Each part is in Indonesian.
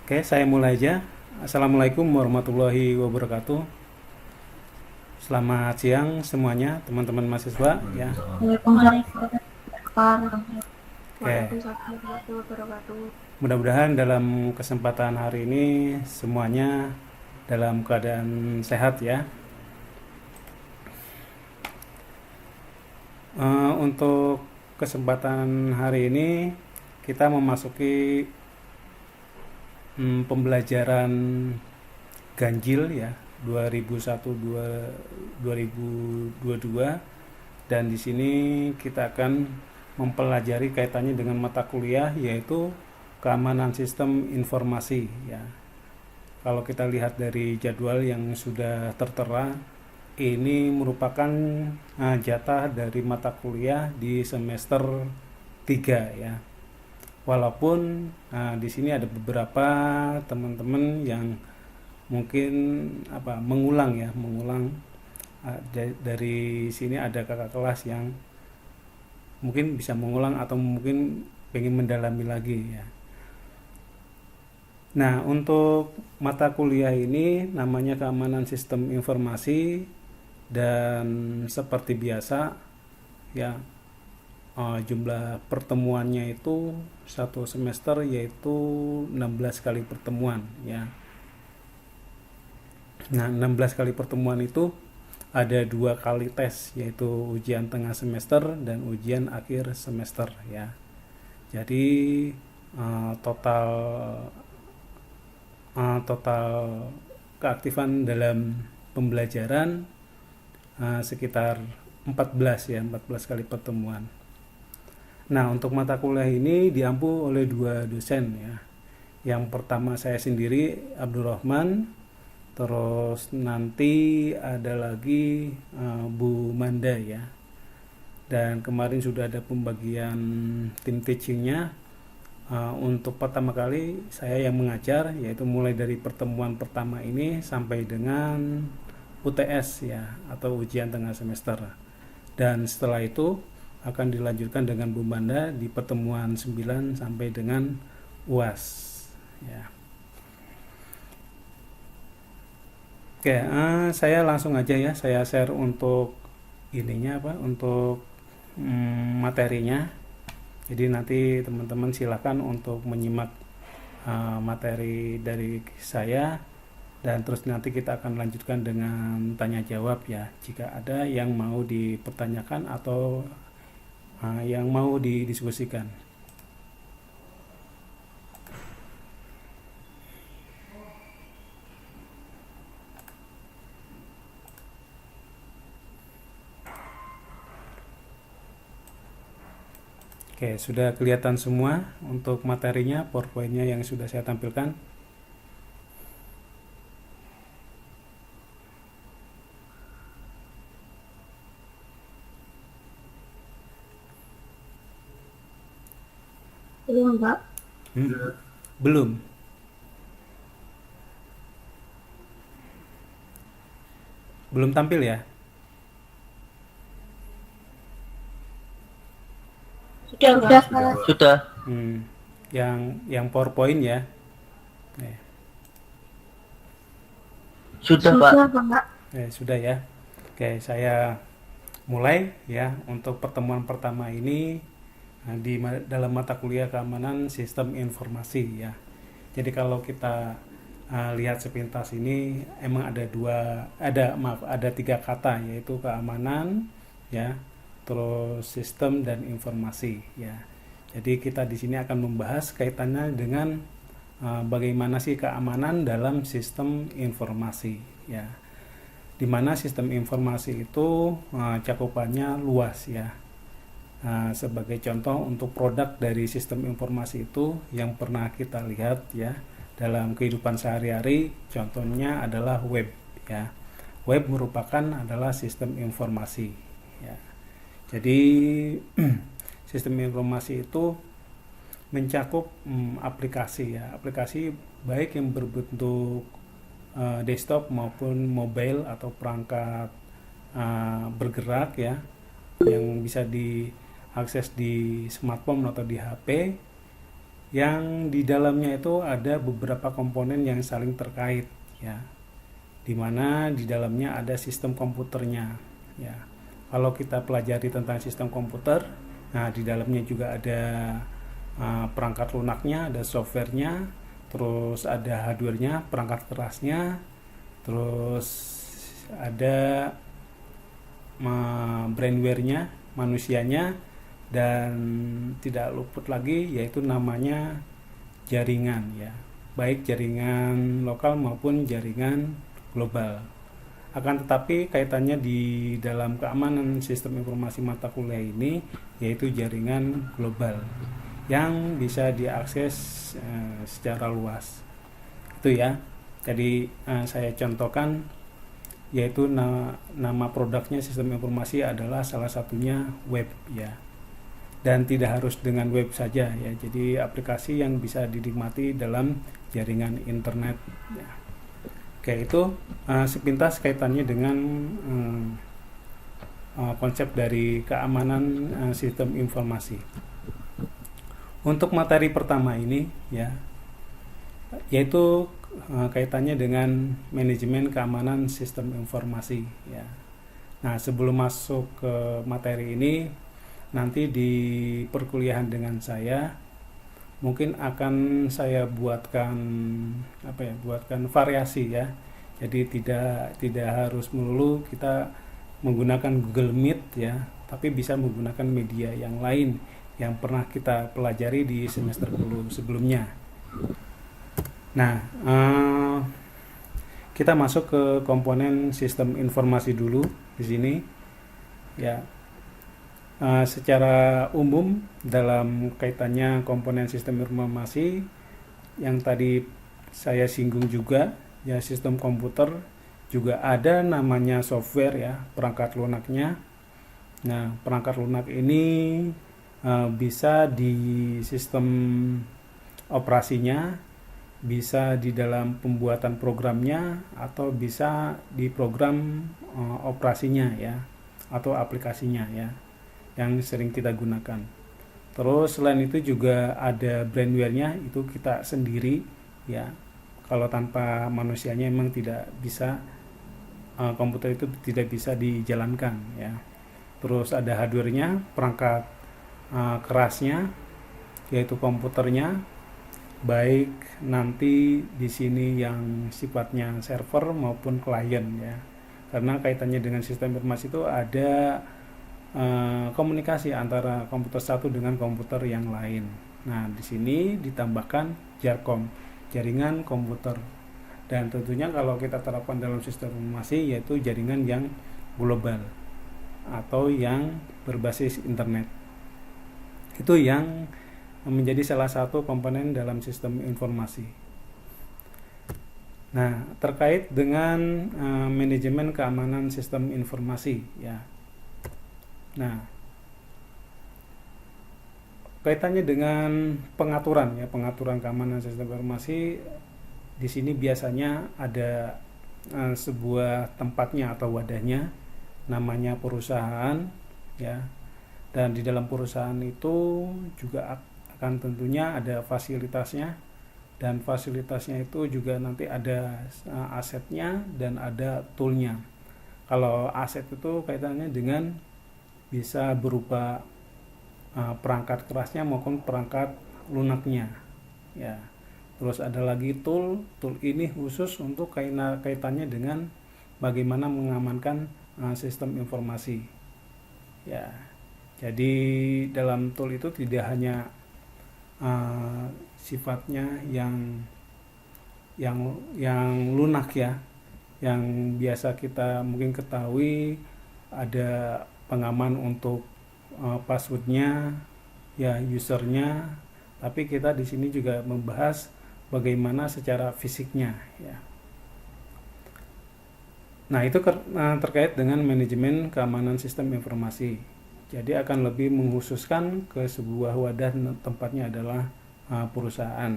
Oke, saya mulai aja. Assalamualaikum warahmatullahi wabarakatuh. Selamat siang semuanya, teman-teman mahasiswa ya. Waalaikumsalam Oke, warahmatullahi wabarakatuh. mudah-mudahan dalam kesempatan hari ini semuanya dalam keadaan sehat ya. Untuk kesempatan hari ini kita memasuki pembelajaran ganjil ya 2001-2022, dan di sini kita akan mempelajari kaitannya dengan mata kuliah yaitu keamanan sistem informasi ya. Kalau kita lihat dari jadwal yang sudah tertera, ini merupakan jatah dari mata kuliah di semester 3 ya. Walaupun di sini ada beberapa teman-teman yang mungkin mengulang dari sini ada kakak kelas yang mungkin bisa mengulang atau mungkin pengen mendalami lagi ya. Nah, untuk mata kuliah ini namanya keamanan sistem informasi, dan seperti biasa ya, jumlah pertemuannya itu satu semester yaitu 16 kali pertemuan ya. Nah, 16 kali pertemuan itu ada 2 kali tes, yaitu ujian tengah semester dan ujian akhir semester ya. Jadi total total keaktifan dalam pembelajaran sekitar 14 ya, 14 kali pertemuan. Nah, untuk mata kuliah ini diampu oleh 2 dosen ya. Yang pertama saya sendiri, Abdurrahman. Terus nanti ada lagi Bu Manda ya. Dan kemarin sudah ada pembagian tim teachingnya. Untuk pertama kali saya yang mengajar, yaitu mulai dari pertemuan pertama ini sampai dengan UTS ya, atau ujian tengah semester. Dan setelah itu akan dilanjutkan dengan Bu Manda di pertemuan 9 sampai dengan UAS ya. Oke, saya langsung aja ya, saya share untuk untuk materinya. Jadi nanti teman-teman silakan untuk menyimak materi dari saya, dan terus nanti kita akan lanjutkan dengan tanya jawab ya, jika ada yang mau dipertanyakan atau yang mau didiskusikan. Oke, sudah kelihatan semua untuk materinya, PowerPoint-nya yang sudah saya tampilkan. Belum, Pak. Hmm? Belum. Belum tampil ya? Sudah, Pak. Sudah, Hmm. Yang PowerPoint ya. sudah Pak. Pak. Sudah ya. Oke, saya mulai ya untuk pertemuan pertama ini dalam mata kuliah keamanan sistem informasi ya. Jadi kalau kita lihat sepintas ini emang ada 3 kata, yaitu keamanan ya, terus sistem dan informasi ya. Jadi kita di sini akan membahas kaitannya dengan bagaimana sih keamanan dalam sistem informasi ya. Dimana sistem informasi itu cakupannya luas ya. Sebagai contoh untuk produk dari sistem informasi itu yang pernah kita lihat ya dalam kehidupan sehari-hari, contohnya adalah web ya. Web merupakan adalah sistem informasi ya. Jadi sistem informasi itu mencakup aplikasi ya, aplikasi baik yang berbentuk desktop maupun mobile atau perangkat bergerak ya, yang bisa diakses di smartphone atau di HP, yang di dalamnya itu ada beberapa komponen yang saling terkait, ya, di mana di dalamnya ada sistem komputernya, ya. Kalau kita pelajari tentang sistem komputer, nah di dalamnya juga ada perangkat lunaknya, ada softwarenya, terus ada hardwarenya, perangkat kerasnya, terus ada brainware-nya, manusianya, dan tidak luput lagi yaitu namanya jaringan, ya, baik jaringan lokal maupun jaringan global. Akan tetapi kaitannya di dalam keamanan sistem informasi mata kuliah ini yaitu jaringan global yang bisa diakses secara luas. Itu ya. Jadi saya contohkan yaitu nama produknya sistem informasi adalah salah satunya web, ya. Dan tidak harus dengan web saja, ya. Jadi aplikasi yang bisa dinikmati dalam jaringan internet, ya. Oke, itu sepintas kaitannya dengan konsep dari keamanan sistem informasi. Untuk materi pertama ini, ya, yaitu kaitannya dengan manajemen keamanan sistem informasi, ya. Nah, sebelum masuk ke materi ini, nanti di perkuliahan dengan saya mungkin akan saya buatkan variasi, ya. Jadi tidak harus melulu kita menggunakan Google Meet, ya, tapi bisa menggunakan media yang lain yang pernah kita pelajari di semester sebelumnya. Nah, kita masuk ke komponen sistem informasi dulu di sini, ya. Secara umum dalam kaitannya komponen sistem informasi yang tadi saya singgung juga, ya, sistem komputer juga ada namanya software, ya, perangkat lunaknya. Nah, perangkat lunak ini bisa di sistem operasinya, bisa di dalam pembuatan programnya, atau bisa di program operasinya, ya, atau aplikasinya, ya, yang sering kita gunakan. Terus selain itu juga ada brainware-nya, itu kita sendiri, ya. Kalau tanpa manusianya memang tidak bisa, komputer itu tidak bisa dijalankan, ya. Terus ada hardware-nya, perangkat kerasnya, yaitu komputernya, baik nanti di sini yang sifatnya server maupun klien, ya. Karena kaitannya dengan sistem informasi itu ada komunikasi antara komputer satu dengan komputer yang lain. Nah, di sini ditambahkan JARCOM, jaringan komputer. Dan tentunya kalau kita terapkan dalam sistem informasi yaitu jaringan yang global atau yang berbasis internet. Itu yang menjadi salah satu komponen dalam sistem informasi. Nah, terkait dengan manajemen keamanan sistem informasi, ya. Nah, kaitannya dengan pengaturan, ya, pengaturan keamanan sistem informasi di sini biasanya ada sebuah tempatnya atau wadahnya, namanya perusahaan, ya. Dan di dalam perusahaan itu juga akan tentunya ada fasilitasnya, dan fasilitasnya itu juga nanti ada asetnya dan ada toolnya. Kalau aset itu kaitannya dengan bisa berupa perangkat kerasnya maupun perangkat lunaknya, ya. Terus ada lagi tool ini khusus untuk kaitannya dengan bagaimana mengamankan sistem informasi, ya. Jadi dalam tool itu tidak hanya sifatnya yang lunak, ya, yang biasa kita mungkin ketahui ada pengaman untuk passwordnya, ya, usernya, tapi kita di sini juga membahas bagaimana secara fisiknya, ya. Nah, itu terkait dengan manajemen keamanan sistem informasi. Jadi akan lebih mengkhususkan ke sebuah wadah, tempatnya adalah perusahaan.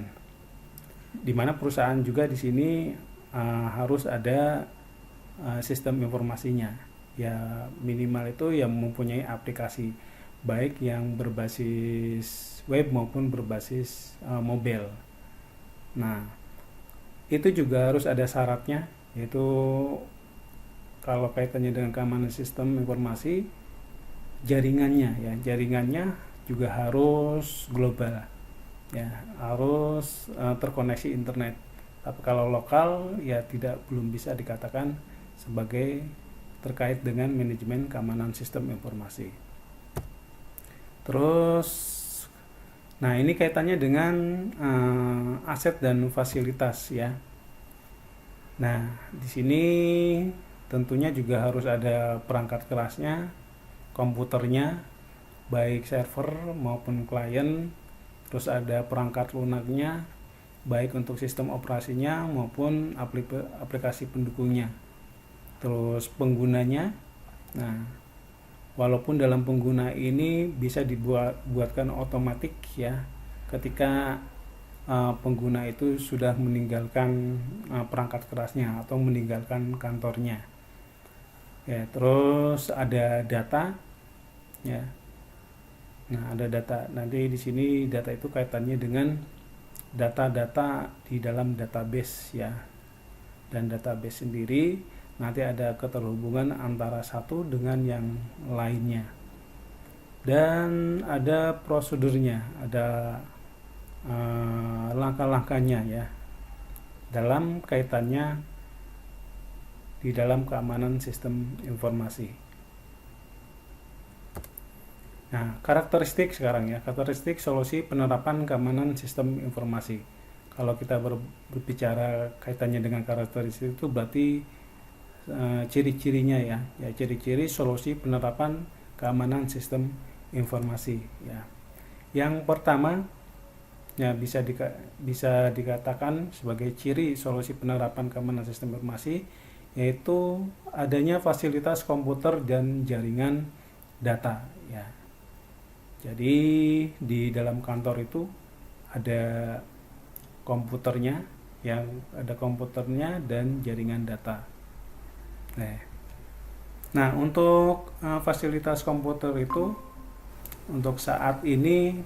Di mana perusahaan juga di sini harus ada sistem informasinya. Ya, minimal itu yang mempunyai aplikasi. baik yang berbasis web maupun berbasis mobile. Nah, itu juga harus ada syaratnya, yaitu kalau kaitannya dengan keamanan sistem informasi, jaringannya juga harus global, ya, harus terkoneksi internet. Tapi kalau lokal ya belum bisa dikatakan sebagai terkait dengan manajemen keamanan sistem informasi. Terus, nah ini kaitannya dengan aset dan fasilitas ya. Nah, di sini tentunya juga harus ada perangkat kerasnya, komputernya, baik server maupun klien. Terus ada perangkat lunaknya, baik untuk sistem operasinya maupun aplikasi pendukungnya. Terus penggunanya, nah walaupun dalam pengguna ini bisa dibuatkan otomatis ya, ketika pengguna itu sudah meninggalkan perangkat kerasnya atau meninggalkan kantornya. Ya, terus ada data, ya. Nah, ada data. Nanti di sini data itu kaitannya dengan data-data di dalam database ya. Dan database sendiri nanti ada keterhubungan antara satu dengan yang lainnya. Dan ada prosedurnya, ada langkah-langkahnya ya. Dalam kaitannya di dalam keamanan sistem informasi. Nah, karakteristik sekarang ya, karakteristik solusi penerapan keamanan sistem informasi. Kalau kita berbicara kaitannya dengan karakteristik itu berarti ciri-cirinya ya, ciri-ciri solusi penerapan keamanan sistem informasi ya. Yang pertama ya bisa dikatakan sebagai ciri solusi penerapan keamanan sistem informasi yaitu adanya fasilitas komputer dan jaringan data ya. Jadi di dalam kantor itu ada komputernya dan jaringan data. Nah, untuk fasilitas komputer itu untuk saat ini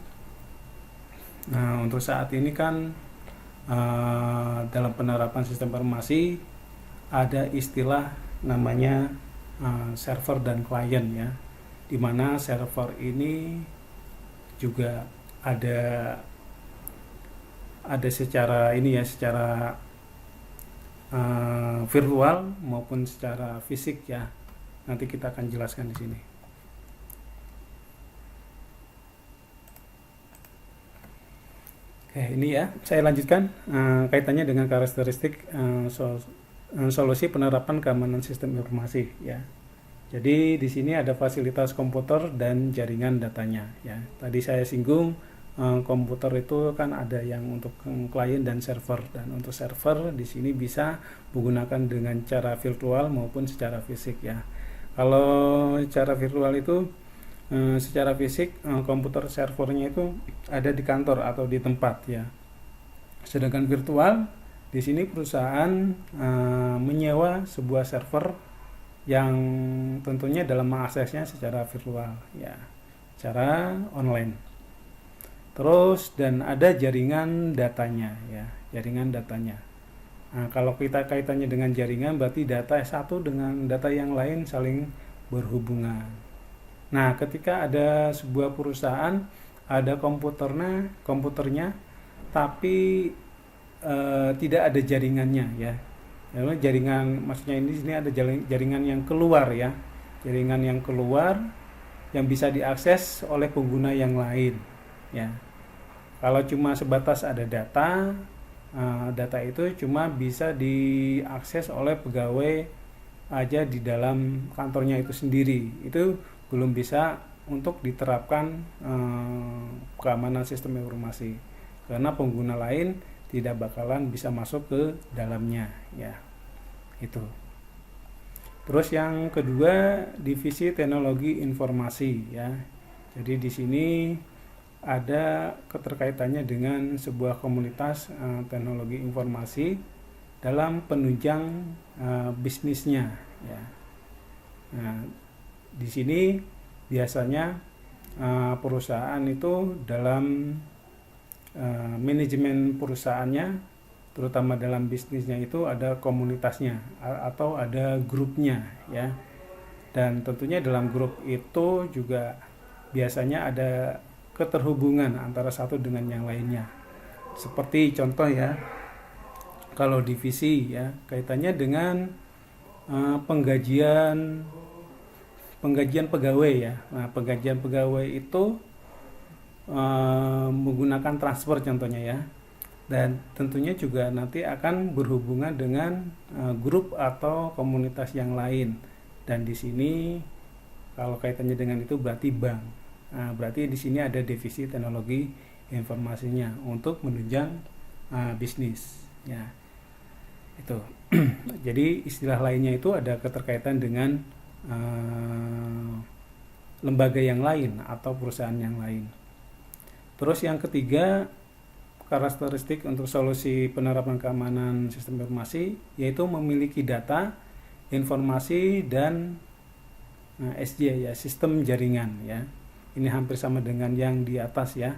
kan dalam penerapan sistem informasi ada istilah namanya server dan klien ya, di mana server ini juga ada secara virtual maupun secara fisik ya. Nanti kita akan jelaskan di sini. Oke, ini ya saya lanjutkan kaitannya dengan karakteristik solusi penerapan keamanan sistem informasi ya. Jadi di sini ada fasilitas komputer dan jaringan datanya ya. Tadi saya singgung komputer itu kan ada yang untuk klien dan server, dan untuk server di sini bisa menggunakan dengan cara virtual maupun secara fisik ya. Kalau secara virtual itu secara fisik komputer servernya itu ada di kantor atau di tempat ya. Sedangkan virtual di sini perusahaan menyewa sebuah server yang tentunya dalam mengaksesnya secara virtual ya, secara online. Terus dan ada jaringan datanya ya, jaringan datanya. Nah, kalau kita kaitannya dengan jaringan berarti data satu dengan data yang lain saling berhubungan. Nah, ketika ada sebuah perusahaan ada komputernya tapi tidak ada jaringannya ya. Jaringan maksudnya ini sini ada jaringan yang keluar ya, jaringan yang keluar yang bisa diakses oleh pengguna yang lain ya. Kalau cuma sebatas ada data itu cuma bisa diakses oleh pegawai aja di dalam kantornya itu sendiri, itu belum bisa untuk diterapkan keamanan sistem informasi karena pengguna lain tidak bakalan bisa masuk ke dalamnya ya. Itu. Terus yang kedua, divisi teknologi informasi ya. Jadi di sini ada keterkaitannya dengan sebuah komunitas teknologi informasi dalam penunjang bisnisnya ya. Nah, di sini biasanya perusahaan itu dalam manajemen perusahaannya, terutama dalam bisnisnya itu ada komunitasnya atau ada grupnya ya. Dan tentunya dalam grup itu juga biasanya ada keterhubungan antara satu dengan yang lainnya. Seperti contoh ya, kalau divisi ya kaitannya dengan penggajian pegawai ya. Nah, penggajian pegawai itu menggunakan transfer contohnya ya. Dan tentunya juga nanti akan berhubungan dengan grup atau komunitas yang lain. Dan di sini kalau kaitannya dengan itu berarti bank. Nah, berarti di sini ada divisi teknologi informasinya untuk menunjang bisnis ya. Itu. Jadi istilah lainnya itu ada keterkaitan dengan lembaga yang lain atau perusahaan yang lain. Terus yang ketiga, karakteristik untuk solusi penerapan keamanan sistem informasi yaitu memiliki data, informasi dan SJ ya, sistem jaringan ya. Ini hampir sama dengan yang di atas ya.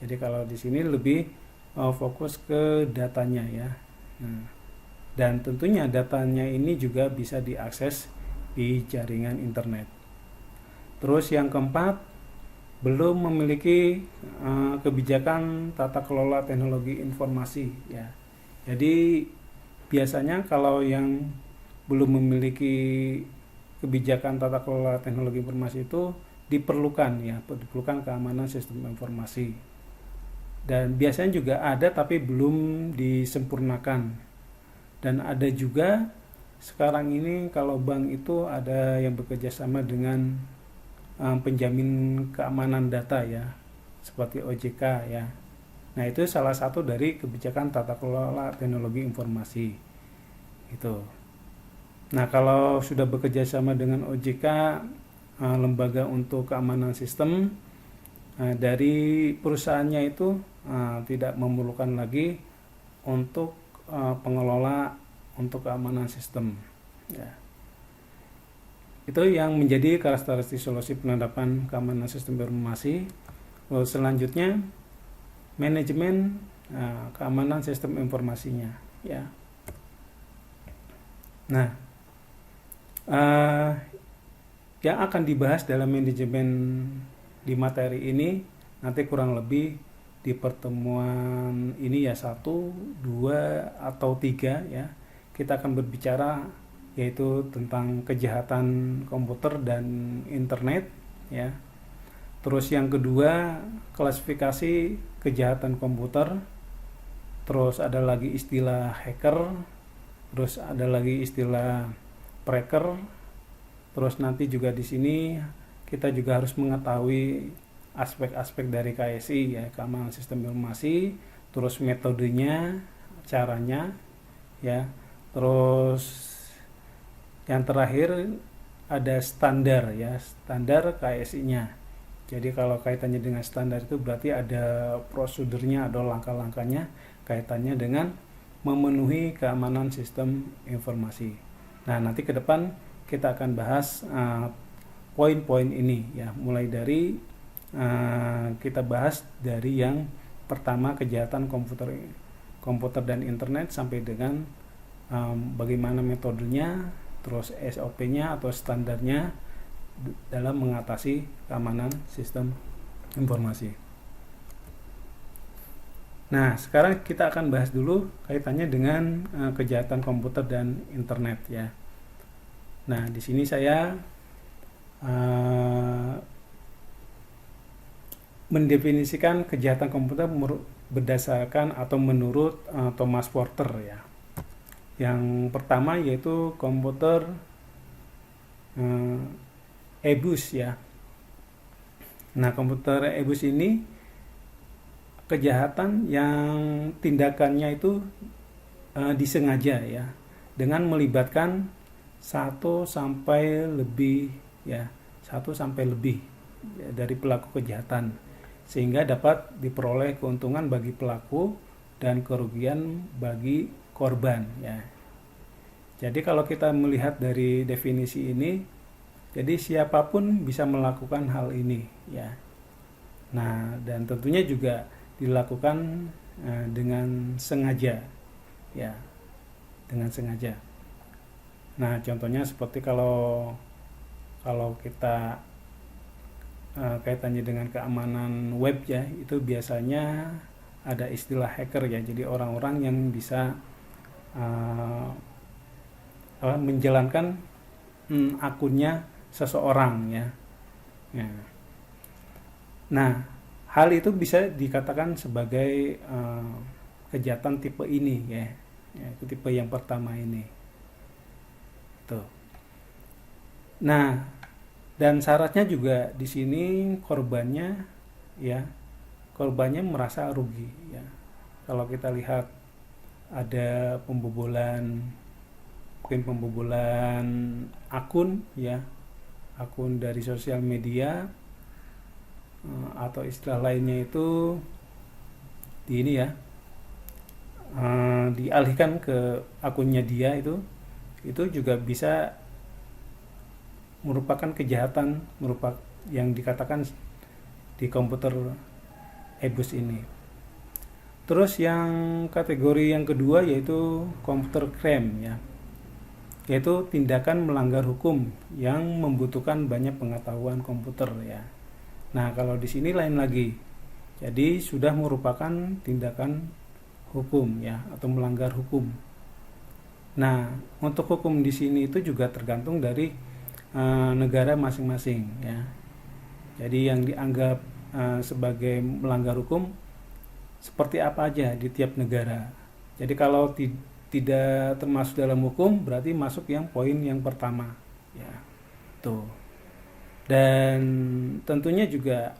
Jadi kalau di sini lebih fokus ke datanya ya. Dan tentunya datanya ini juga bisa diakses di jaringan internet. Terus yang keempat, belum memiliki kebijakan tata kelola teknologi informasi ya. Jadi biasanya kalau yang belum memiliki kebijakan tata kelola teknologi informasi itu diperlukan keamanan sistem informasi. Dan biasanya juga ada tapi belum disempurnakan. Dan ada juga sekarang ini kalau bank itu ada yang bekerja sama dengan penjamin keamanan data ya, seperti OJK ya. Nah, itu salah satu dari kebijakan tata kelola teknologi informasi. Itu. Nah, kalau sudah bekerja sama dengan OJK, lembaga untuk keamanan sistem, dari perusahaannya itu tidak memerlukan lagi untuk pengelola untuk keamanan sistem ya. Itu yang menjadi karakteristik solusi penerapan keamanan sistem informasi. Lalu selanjutnya manajemen keamanan sistem informasinya ya. Nah, yang akan dibahas dalam manajemen di materi ini nanti kurang lebih di pertemuan ini ya 1, 2 atau 3 ya. Kita akan berbicara yaitu tentang kejahatan komputer dan internet ya. Terus yang kedua, klasifikasi kejahatan komputer. Terus ada lagi istilah hacker, terus ada lagi istilah cracker. Terus nanti juga di sini kita juga harus mengetahui aspek-aspek dari KSI ya, keamanan sistem informasi, terus metodenya, caranya ya. Terus yang terakhir ada standar ya, standar KSI-nya. Jadi kalau kaitannya dengan standar itu berarti ada prosedurnya, ada langkah-langkahnya kaitannya dengan memenuhi keamanan sistem informasi. Nah, nanti ke depan kita akan bahas poin-poin ini ya, mulai dari kita bahas dari yang pertama kejahatan komputer dan internet sampai dengan bagaimana metodenya, terus SOP-nya atau standarnya dalam mengatasi keamanan sistem informasi. Nah, sekarang kita akan bahas dulu kaitannya dengan kejahatan komputer dan internet ya. Nah, di sini saya mendefinisikan kejahatan komputer berdasarkan atau menurut Thomas Porter ya. Yang pertama yaitu komputer abuse ya. Nah, komputer abuse ini kejahatan yang tindakannya itu disengaja ya, dengan melibatkan 1 sampai lebih ya, 1 sampai lebih ya, dari pelaku kejahatan, sehingga dapat diperoleh keuntungan bagi pelaku dan kerugian bagi korban ya. Jadi kalau kita melihat dari definisi ini, Jadi siapapun bisa melakukan hal ini ya. Nah, dan tentunya juga dilakukan dengan sengaja ya, dengan sengaja. Nah, contohnya seperti kalau kalau kita kaitannya dengan keamanan web ya, itu biasanya ada istilah hacker ya. Jadi orang-orang yang bisa uh, menjalankan akunnya seseorang ya. Ya. Nah, hal itu bisa dikatakan sebagai kejahatan tipe ini ya. Ya, itu tipe yang pertama ini. Tuh. Nah, dan syaratnya juga di sini korbannya ya, korbannya merasa rugi ya. Kalau kita lihat ada pembobolan, mungkin pembobolan akun ya, akun dari sosial media, atau istilah lainnya itu di ini ya, dialihkan ke akunnya dia, itu juga bisa merupakan kejahatan yang dikatakan di komputer abuse ini. Terus yang kategori yang kedua yaitu computer crime ya, yaitu tindakan melanggar hukum yang membutuhkan banyak pengetahuan komputer ya. Nah, kalau di sini lain lagi. Jadi sudah merupakan tindakan hukum ya, atau melanggar hukum. Nah, untuk hukum di sini itu juga tergantung dari negara masing-masing ya. Jadi yang dianggap sebagai melanggar hukum seperti apa aja di tiap negara. Jadi kalau tidak termasuk dalam hukum berarti masuk yang poin yang pertama ya. Tuh. Dan tentunya juga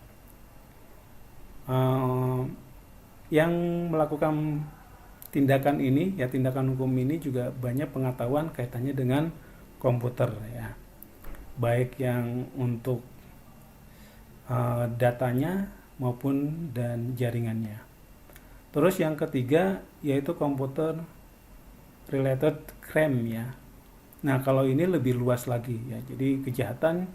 yang melakukan tindakan ini ya, tindakan hukum ini juga banyak pengetahuan kaitannya dengan komputer ya, baik yang untuk datanya maupun dan jaringannya. Terus yang ketiga yaitu computer related crime ya. Nah, kalau ini lebih luas lagi ya. Jadi kejahatan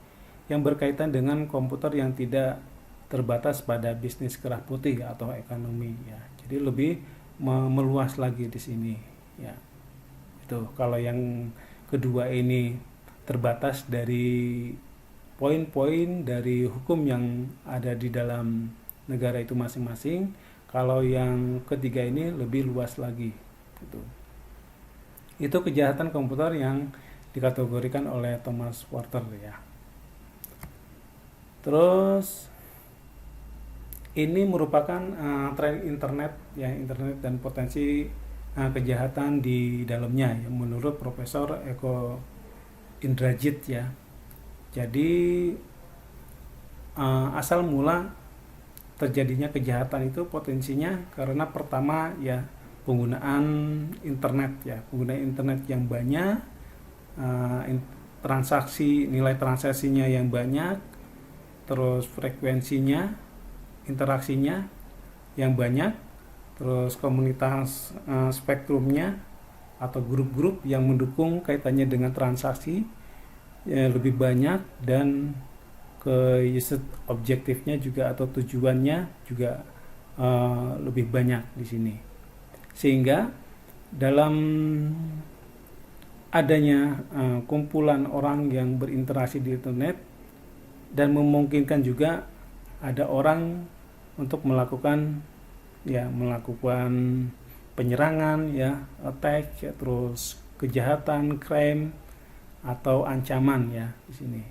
yang berkaitan dengan komputer yang tidak terbatas pada bisnis kerah putih atau ekonomi ya. Jadi lebih meluas lagi di sini ya. Itu kalau yang kedua ini terbatas dari poin-poin dari hukum yang ada di dalam negara itu masing-masing. Kalau yang ketiga ini lebih luas lagi gitu. Itu kejahatan komputer yang dikategorikan oleh Thomas Porter ya. Terus ini merupakan tren internet ya, internet dan potensi kejahatan di dalamnya ya, menurut Profesor Eko Indrajit ya. Jadi asal mula terjadinya kejahatan itu potensinya karena pertama ya penggunaan internet ya, penggunaan internet yang banyak, transaksi, nilai transaksinya yang banyak, terus frekuensinya, interaksinya yang banyak, terus komunitas spektrumnya atau grup-grup yang mendukung kaitannya dengan transaksi ya, lebih banyak, dan ke user objektifnya juga atau tujuannya juga lebih banyak di sini. Sehingga dalam adanya kumpulan orang yang berinteraksi di internet dan memungkinkan juga ada orang untuk melakukan penyerangan ya, attack ya, terus kejahatan, crime atau ancaman ya di sini.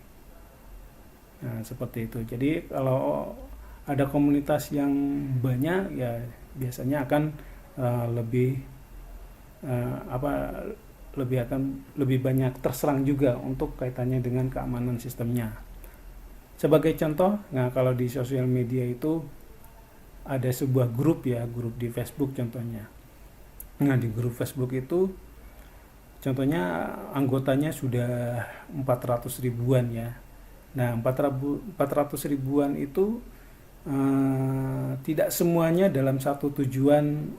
Nah, seperti itu. Jadi kalau ada komunitas yang banyak ya biasanya akan lebih banyak terserang juga untuk kaitannya dengan keamanan sistemnya. Sebagai contoh, nah kalau di sosial media itu ada sebuah grup ya, grup di Facebook contohnya. Nah, di grup Facebook itu contohnya anggotanya sudah 400 ribuan ya. Nah, 400 ribuan itu tidak semuanya dalam satu tujuan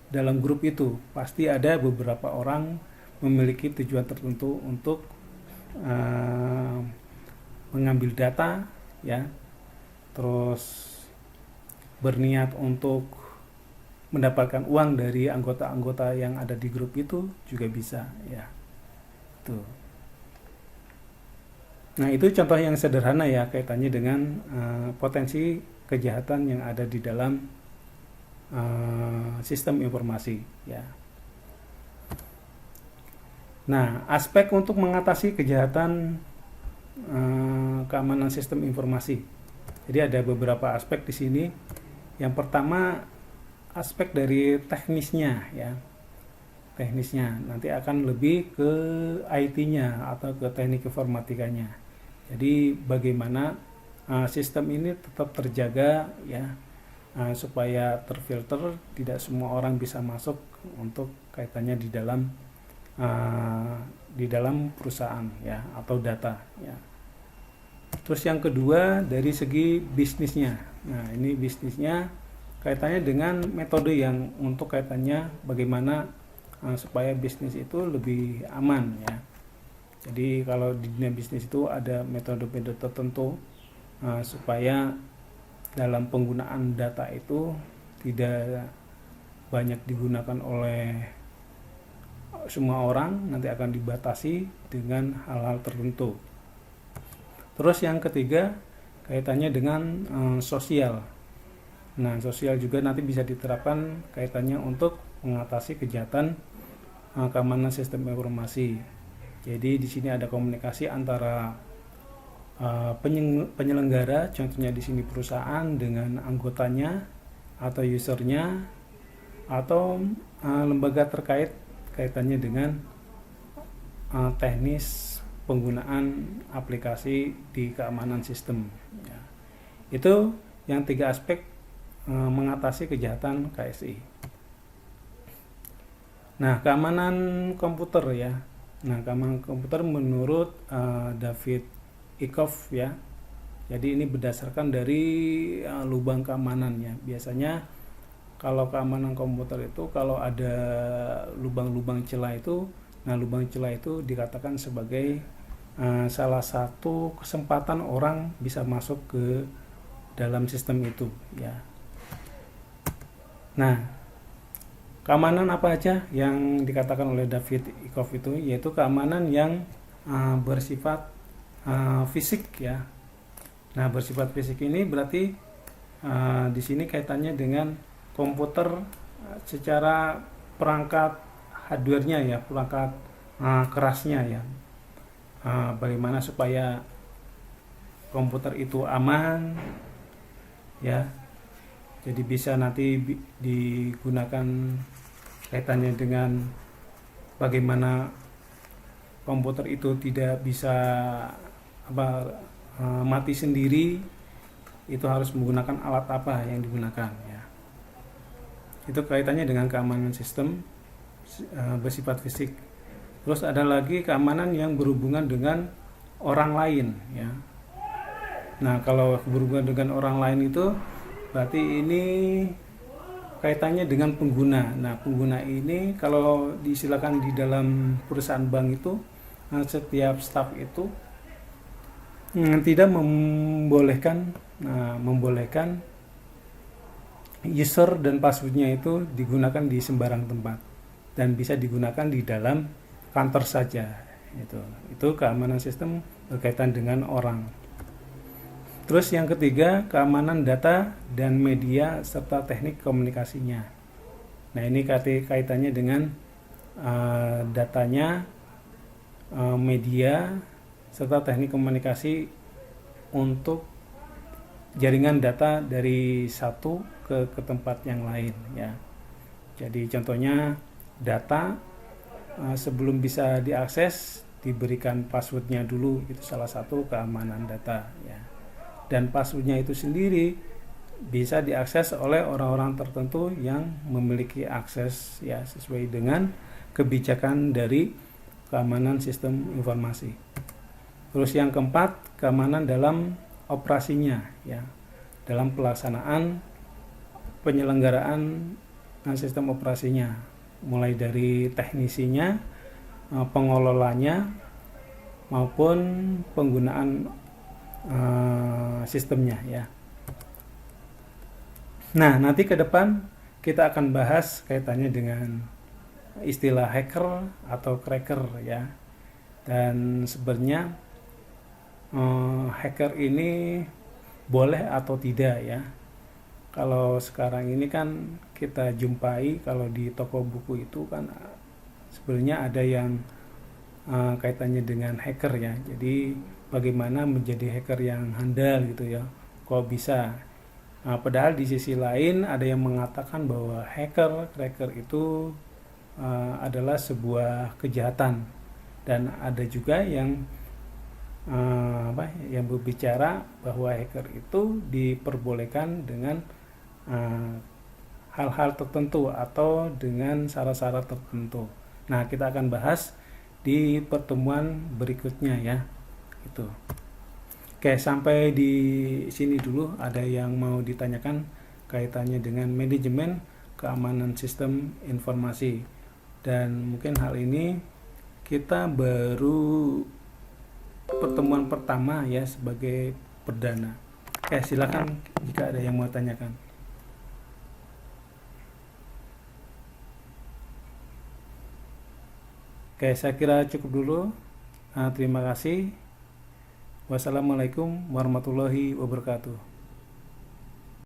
dalam grup itu. Pasti ada beberapa orang memiliki tujuan tertentu untuk mengambil data ya, terus berniat untuk mendapatkan uang dari anggota-anggota yang ada di grup itu juga bisa ya. Tuh. Nah, itu contoh yang sederhana ya kaitannya dengan potensi kejahatan yang ada di dalam sistem informasi ya. Nah, aspek untuk mengatasi kejahatan keamanan sistem informasi. Jadi ada beberapa aspek di sini. Yang pertama aspek dari teknisnya ya. Teknisnya nanti akan lebih ke IT-nya atau ke teknik informatikanya. Jadi bagaimana sistem ini tetap terjaga ya, supaya terfilter, tidak semua orang bisa masuk untuk kaitannya di dalam perusahaan ya atau data ya. Terus yang kedua dari segi bisnisnya. Nah, ini bisnisnya kaitannya dengan metode yang untuk kaitannya bagaimana supaya bisnis itu lebih aman ya. Jadi kalau di dunia bisnis itu ada metode-metode tertentu supaya dalam penggunaan data itu tidak banyak digunakan oleh semua orang, nanti akan dibatasi dengan hal-hal tertentu. Terus yang ketiga kaitannya dengan sosial. Nah, sosial juga nanti bisa diterapkan kaitannya untuk mengatasi kejahatan keamanan sistem informasi. Jadi di sini ada komunikasi antara penyelenggara, contohnya di sini perusahaan dengan anggotanya atau usernya atau lembaga terkait kaitannya dengan teknis penggunaan aplikasi di keamanan sistem ya. Itu yang 3 aspek mengatasi kejahatan KSI. Nah, keamanan komputer ya. Nah, keamanan komputer menurut David Ikoff ya. Jadi ini berdasarkan dari lubang keamanan ya. Biasanya kalau keamanan komputer itu kalau ada lubang-lubang celah itu, nah lubang celah itu dikatakan sebagai salah satu kesempatan orang bisa masuk ke dalam sistem itu ya. Nah, keamanan apa aja yang dikatakan oleh David Ikoff itu, yaitu keamanan yang bersifat fisik ya. Nah, bersifat fisik ini berarti di sini kaitannya dengan komputer secara perangkat hardware-nya ya, perangkat kerasnya ya. Bagaimana supaya komputer itu aman ya. Jadi bisa nanti digunakan kaitannya dengan bagaimana komputer itu tidak bisa mati sendiri, itu harus menggunakan alat apa yang digunakan ya. Itu kaitannya dengan keamanan sistem bersifat fisik. Terus ada lagi keamanan yang berhubungan dengan orang lain ya. Nah, kalau berhubungan dengan orang lain itu berarti ini kaitannya dengan pengguna. Nah, pengguna ini kalau disilakan di dalam perusahaan bank itu setiap staf itu tidak membolehkan user dan passwordnya itu digunakan di sembarang tempat dan bisa digunakan di dalam kantor saja. Itu keamanan sistem berkaitan dengan orang. Terus yang ketiga, keamanan data dan media serta teknik komunikasinya. Nah, ini kaitannya dengan datanya, media serta teknik komunikasi untuk jaringan data dari satu ke tempat yang lain ya. Jadi contohnya data sebelum bisa diakses diberikan passwordnya dulu, itu salah satu keamanan data ya. Dan passwordnya itu sendiri bisa diakses oleh orang-orang tertentu yang memiliki akses ya sesuai dengan kebijakan dari keamanan sistem informasi. Terus yang keempat, keamanan dalam operasinya ya, dalam pelaksanaan penyelenggaraan sistem operasinya, mulai dari teknisinya, pengelolanya maupun penggunaan sistemnya ya. Nah, nanti ke depan kita akan bahas kaitannya dengan istilah hacker atau cracker ya. Dan sebenarnya hacker ini boleh atau tidak ya. Kalau sekarang ini kan kita jumpai kalau di toko buku itu kan sebenarnya ada yang kaitannya dengan hacker ya. Jadi bagaimana menjadi hacker yang handal gitu ya. Kok bisa? Padahal di sisi lain ada yang mengatakan bahwa cracker itu adalah sebuah kejahatan, dan ada juga yang yang berbicara bahwa hacker itu diperbolehkan dengan hal-hal tertentu atau dengan syarat-syarat tertentu. Nah, kita akan bahas di pertemuan berikutnya ya. Itu. Oke, sampai di sini dulu. Ada yang mau ditanyakan kaitannya dengan manajemen keamanan sistem informasi. Dan mungkin hal ini kita baru pertemuan pertama ya sebagai perdana. Oke, silakan jika ada yang mau tanyakan. Oke, saya kira cukup dulu. Terima kasih. Wassalamualaikum warahmatullahi wabarakatuh.